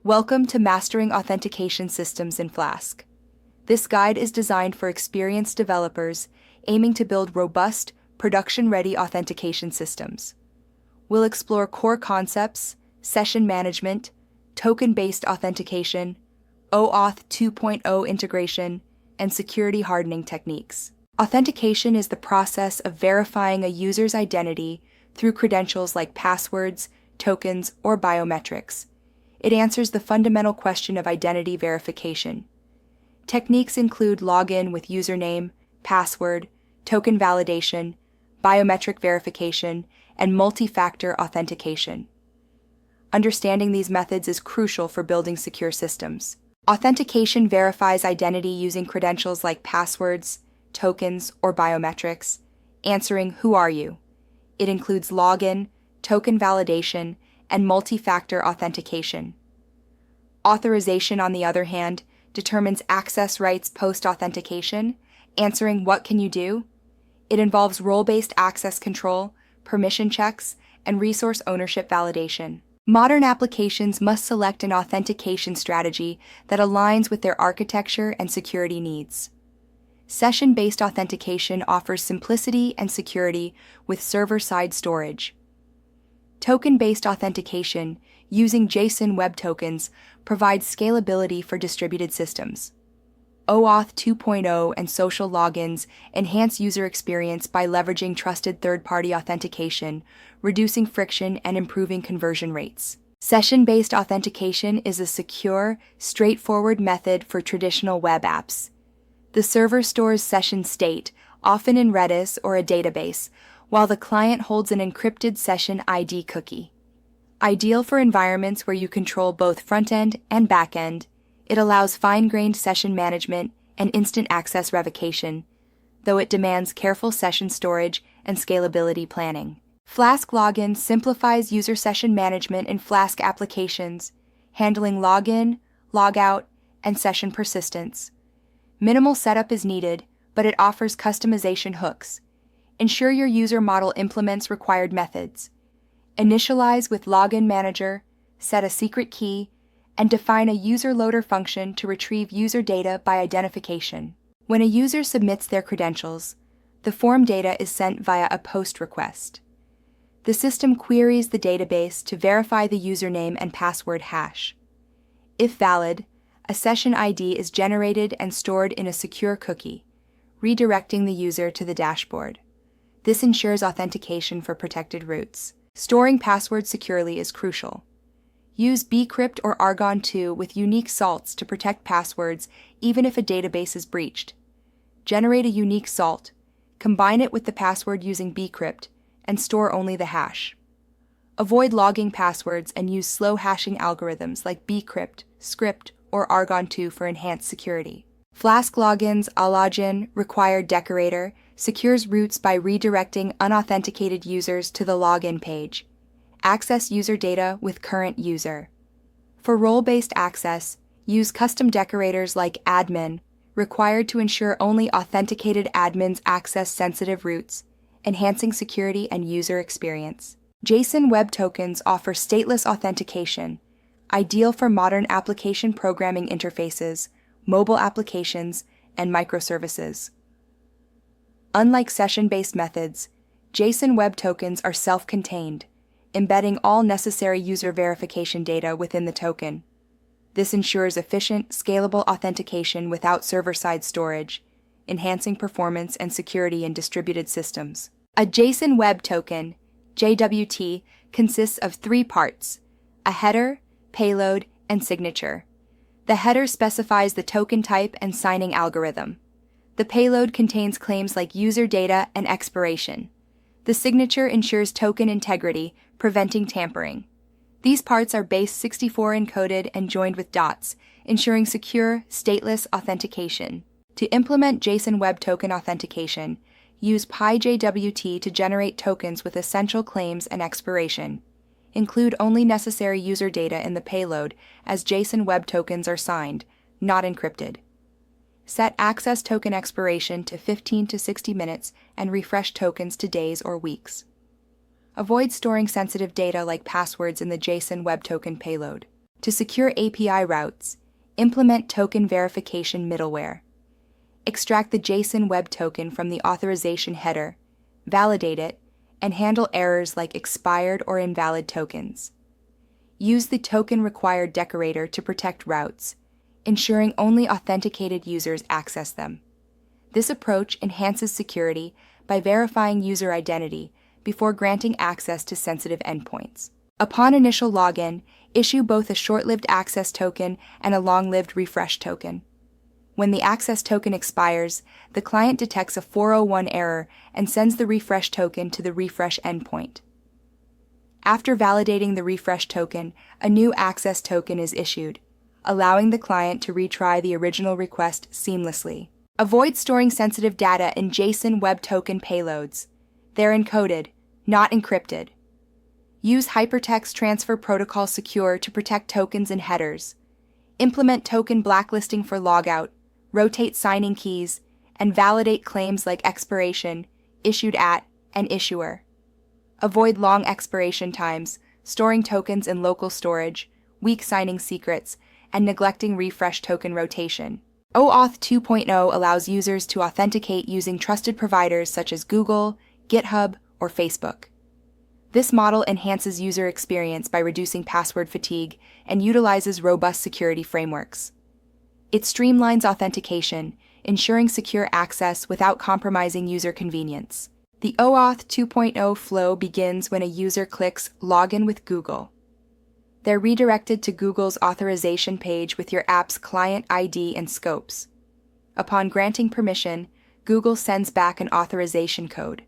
Welcome to Mastering Authentication Systems in Flask. This guide is designed for experienced developers aiming to build robust, production-ready authentication systems. We'll explore core concepts, session management, token-based authentication, OAuth 2.0 integration, and security hardening techniques. Authentication is the process of verifying a user's identity through credentials like passwords, tokens, or biometrics. It answers the fundamental question of identity verification. Techniques include login with username, password, token validation, biometric verification, and multi-factor authentication. Understanding these methods is crucial for building secure systems. Authentication verifies identity using credentials like passwords, tokens, or biometrics, answering "Who are you?" It includes login, token validation, and multi-factor authentication. Authorization, on the other hand, determines access rights post-authentication, answering "What can you do?" It involves role-based access control, permission checks, and resource ownership validation. Modern applications must select an authentication strategy that aligns with their architecture and security needs. Session-based authentication offers simplicity and security with server-side storage. Token-based authentication, using JSON Web Tokens, provides scalability for distributed systems. OAuth 2.0 and social logins enhance user experience by leveraging trusted third-party authentication, reducing friction and improving conversion rates. Session-based authentication is a secure, straightforward method for traditional web apps. The server stores session state, often in Redis or a database, while the client holds an encrypted session ID cookie. Ideal for environments where you control both front-end and back-end, it allows fine-grained session management and instant access revocation, though it demands careful session storage and scalability planning. Flask Login simplifies user session management in Flask applications, handling login, logout, and session persistence. Minimal setup is needed, but it offers customization hooks. Ensure your user model implements required methods. Initialize with Login Manager, set a secret key, and define a user loader function to retrieve user data by identification. When a user submits their credentials, the form data is sent via a POST request. The system queries the database to verify the username and password hash. If valid, a session ID is generated and stored in a secure cookie, redirecting the user to the dashboard. This ensures authentication for protected routes. Storing passwords securely is crucial. Use bcrypt or Argon 2 with unique salts to protect passwords even if a database is breached. Generate a unique salt, combine it with the password using bcrypt, and store only the hash. Avoid logging passwords and use slow hashing algorithms like bcrypt, script, or Argon 2 for enhanced security. Flask Logins Alogin Required Decorator secures routes by redirecting unauthenticated users to the login page. Access user data with current user. For role-based access, use custom decorators like admin, required to ensure only authenticated admins access sensitive routes, enhancing security and user experience. JSON Web Tokens offer stateless authentication, ideal for modern application programming interfaces, mobile applications, and microservices. Unlike session-based methods, JSON Web Tokens are self-contained, embedding all necessary user verification data within the token. This ensures efficient, scalable authentication without server-side storage, enhancing performance and security in distributed systems. A JSON Web Token, JWT, consists of three parts: a header, payload, and signature. The header specifies the token type and signing algorithm. The payload contains claims like user data and expiration. The signature ensures token integrity, preventing tampering. These parts are base64 encoded and joined with dots, ensuring secure, stateless authentication. To implement JSON Web Token authentication, use PyJWT to generate tokens with essential claims and expiration. Include only necessary user data in the payload, as JSON Web Tokens are signed, not encrypted. Set access token expiration to 15 to 60 minutes and refresh tokens to days or weeks. Avoid storing sensitive data like passwords in the JSON Web Token payload. To secure API routes, implement token verification middleware. Extract the JSON web token from the authorization header, validate it, and handle errors like expired or invalid tokens. Use the token required decorator to protect routes, ensuring only authenticated users access them. This approach enhances security by verifying user identity before granting access to sensitive endpoints. Upon initial login, issue both a short-lived access token and a long-lived refresh token. When the access token expires, the client detects a 401 error and sends the refresh token to the refresh endpoint. After validating the refresh token, a new access token is issued, allowing the client to retry the original request seamlessly. Avoid storing sensitive data in JSON web token payloads. They're encoded, not encrypted. Use Hypertext Transfer Protocol Secure to protect tokens and headers. Implement token blacklisting for logout, rotate signing keys, and validate claims like expiration, issued at, and issuer. Avoid long expiration times, storing tokens in local storage, weak signing secrets, and neglecting refresh token rotation. OAuth 2.0 allows users to authenticate using trusted providers such as Google, GitHub, or Facebook. This model enhances user experience by reducing password fatigue and utilizes robust security frameworks. It streamlines authentication, ensuring secure access without compromising user convenience. The OAuth 2.0 flow begins when a user clicks Login with Google. They're redirected to Google's authorization page with your app's client ID and scopes. Upon granting permission, Google sends back an authorization code.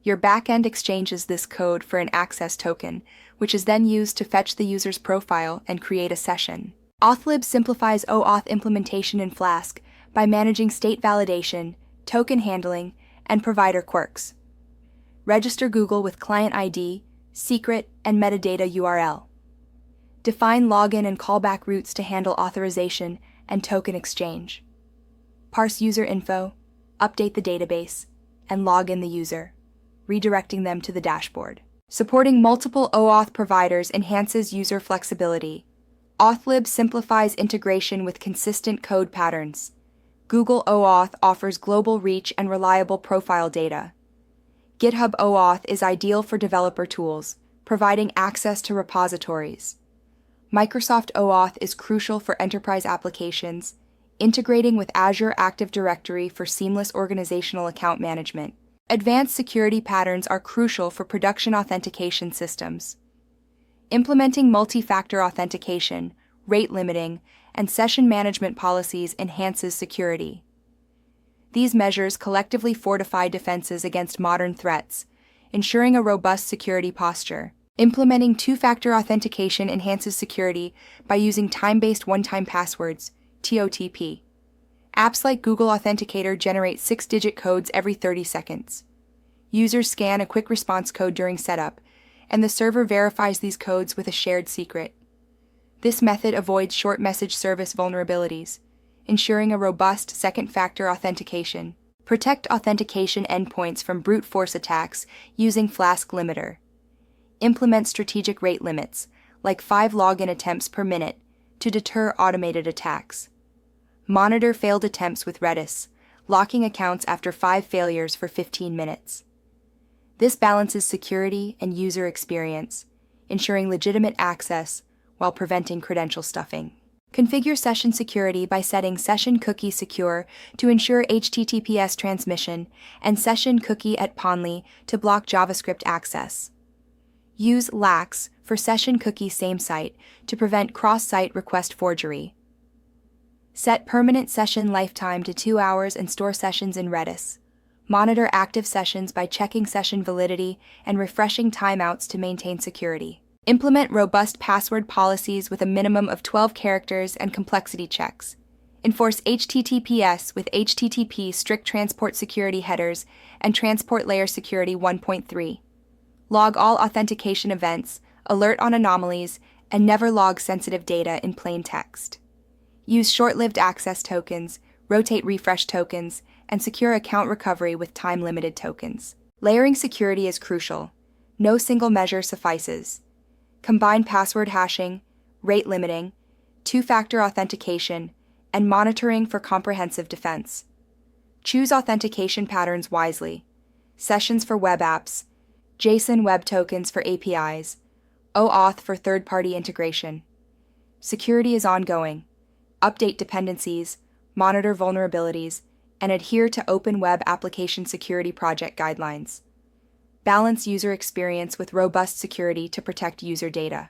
Your backend exchanges this code for an access token, which is then used to fetch the user's profile and create a session. Auth simplifies OAuth implementation in Flask by managing state validation, token handling, and provider quirks. Register Google with client ID, secret, and metadata URL. Define login and callback routes to handle authorization and token exchange. Parse user info, update the database, and log in the user, redirecting them to the dashboard. Supporting multiple OAuth providers enhances user flexibility. Auth simplifies integration with consistent code patterns. Google OAuth offers global reach and reliable profile data. GitHub OAuth is ideal for developer tools, providing access to repositories. Microsoft OAuth is crucial for enterprise applications, integrating with Azure Active Directory for seamless organizational account management. Advanced security patterns are crucial for production authentication systems. Implementing multi-factor authentication, rate limiting, and session management policies enhances security. These measures collectively fortify defenses against modern threats, ensuring a robust security posture. Implementing two-factor authentication enhances security by using time-based one-time passwords, TOTP. Apps like Google Authenticator generate 6-digit codes every 30 seconds. Users scan a quick response code during setup, and the server verifies these codes with a shared secret. This method avoids short message service vulnerabilities, ensuring a robust second-factor authentication. Protect authentication endpoints from brute force attacks using Flask Limiter. Implement strategic rate limits, like 5 login attempts per minute, to deter automated attacks. Monitor failed attempts with Redis, locking accounts after 5 failures for 15 minutes. This balances security and user experience, ensuring legitimate access while preventing credential stuffing. Configure session security by setting Session Cookie Secure to ensure HTTPS transmission and Session Cookie at Ponly to block JavaScript access. Use Lax for Session Cookie Same Site to prevent cross-site request forgery. Set permanent session lifetime to 2 hours and store sessions in Redis. Monitor active sessions by checking session validity and refreshing timeouts to maintain security. Implement robust password policies with a minimum of 12 characters and complexity checks. Enforce HTTPS with HTTP strict transport security headers and transport layer security 1.3. Log all authentication events, alert on anomalies, and never log sensitive data in plain text. Use short-lived access tokens, rotate refresh tokens, and secure account recovery with time-limited tokens. Layering security is crucial. No single measure suffices. Combine password hashing, rate limiting, two-factor authentication, and monitoring for comprehensive defense. Choose authentication patterns wisely. Sessions for web apps, JSON Web Tokens for APIs, OAuth for third-party integration. Security is ongoing. Update dependencies, monitor vulnerabilities, and adhere to Open Web Application Security Project guidelines. Balance user experience with robust security to protect user data.